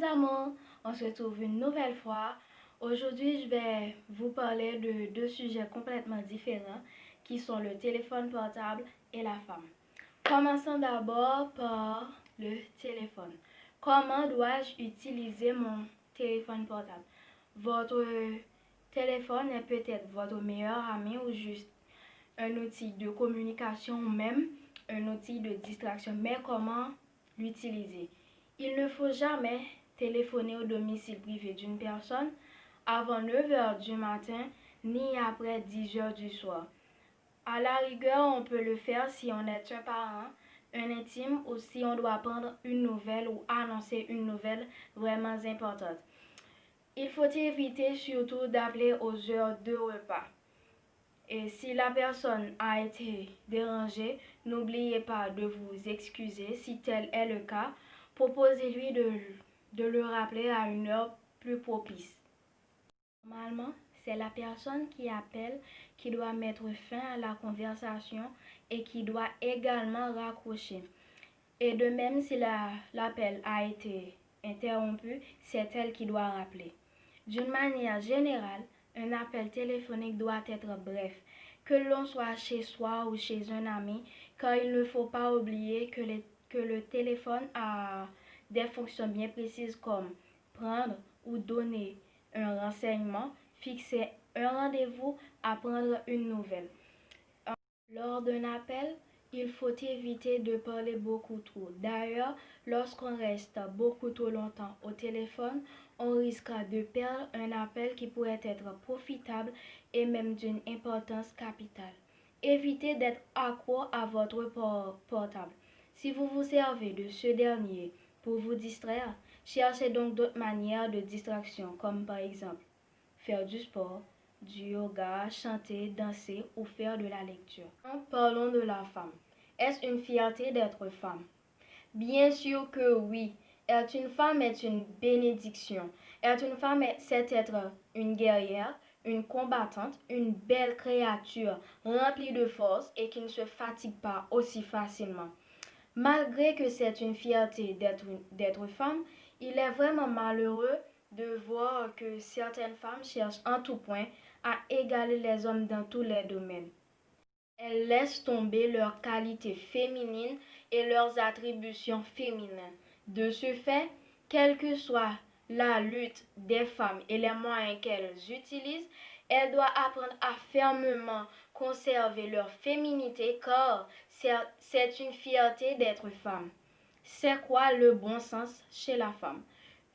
mes amours, on se retrouve une nouvelle fois. Aujourd'hui, je vais vous parler de deux sujets complètement différents qui sont le téléphone portable et la femme. Commençons d'abord par le téléphone. Comment dois-je utiliser mon téléphone portable? Votre téléphone est peut-être votre meilleur ami ou juste un outil de communication ou même un outil de distraction. Mais comment l'utiliser? Il ne faut jamais téléphoner au domicile privé d'une personne avant 9 heures du matin ni après 10 heures du soir. À la rigueur, on peut le faire si on est un parent, un intime ou si on doit prendre une nouvelle ou annoncer une nouvelle vraiment importante. Il faut éviter surtout d'appeler aux heures de repas. Et si la personne a été dérangée, n'oubliez pas de vous excuser si tel est le cas. Proposez-lui de le rappeler à une heure plus propice. Normalement, c'est la personne qui appelle qui doit mettre fin à la conversation et qui doit également raccrocher. Et de même, si l'appel a été interrompu, c'est elle qui doit rappeler. D'une manière générale, un appel téléphonique doit être bref, que l'on soit chez soi ou chez un ami, car il ne faut pas oublier que le téléphone a des fonctions bien précises comme prendre ou donner un renseignement, fixer un rendez-vous, apprendre une nouvelle. Lors d'un appel, il faut éviter de parler beaucoup trop. D'ailleurs, lorsqu'on reste beaucoup trop longtemps au téléphone, on risquera de perdre un appel qui pourrait être profitable et même d'une importance capitale. Évitez d'être accro à votre portable. Si vous vous servez de ce dernier pour vous distraire, cherchez donc d'autres manières de distraction, comme par exemple faire du sport, du yoga, chanter, danser ou faire de la lecture. Parlons de la femme. Est-ce une fierté d'être femme? Bien sûr que oui. Être une femme est une bénédiction. Être une femme, c'est être une guerrière, une combattante, une belle créature remplie de force et qui ne se fatigue pas aussi facilement. Malgré que c'est une fierté d'être femme, il est vraiment malheureux de voir que certaines femmes cherchent en tout point à égaler les hommes dans tous les domaines. Elles laissent tomber leurs qualités féminines et leurs attributions féminines. De ce fait, quelle que soit la lutte des femmes et les moyens qu'elles utilisent, elles doivent apprendre à fermement conserver leur féminité car c'est une fierté d'être femme. C'est quoi le bon sens chez la femme?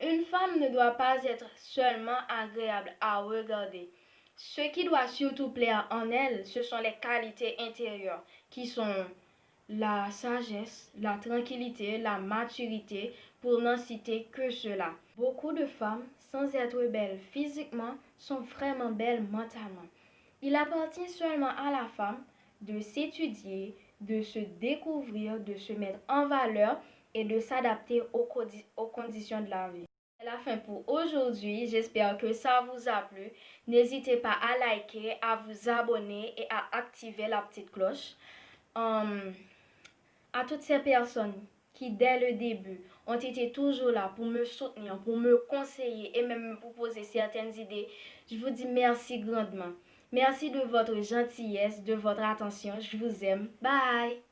Une femme ne doit pas être seulement agréable à regarder. Ce qui doit surtout plaire en elle, ce sont les qualités intérieures qui sont la sagesse, la tranquillité, la maturité, pour n'en citer que cela. Beaucoup de femmes, sans être belles physiquement, sont vraiment belles mentalement. Il appartient seulement à la femme de s'étudier, de se découvrir, de se mettre en valeur et de s'adapter aux conditions de la vie. C'est la fin pour aujourd'hui. J'espère que ça vous a plu. N'hésitez pas à liker, à vous abonner et à activer la petite cloche. À toutes ces personnes qui, dès le début, ont été toujours là pour me soutenir, pour me conseiller et même me proposer certaines idées, je vous dis merci grandement. Merci de votre gentillesse, de votre attention. Je vous aime. Bye!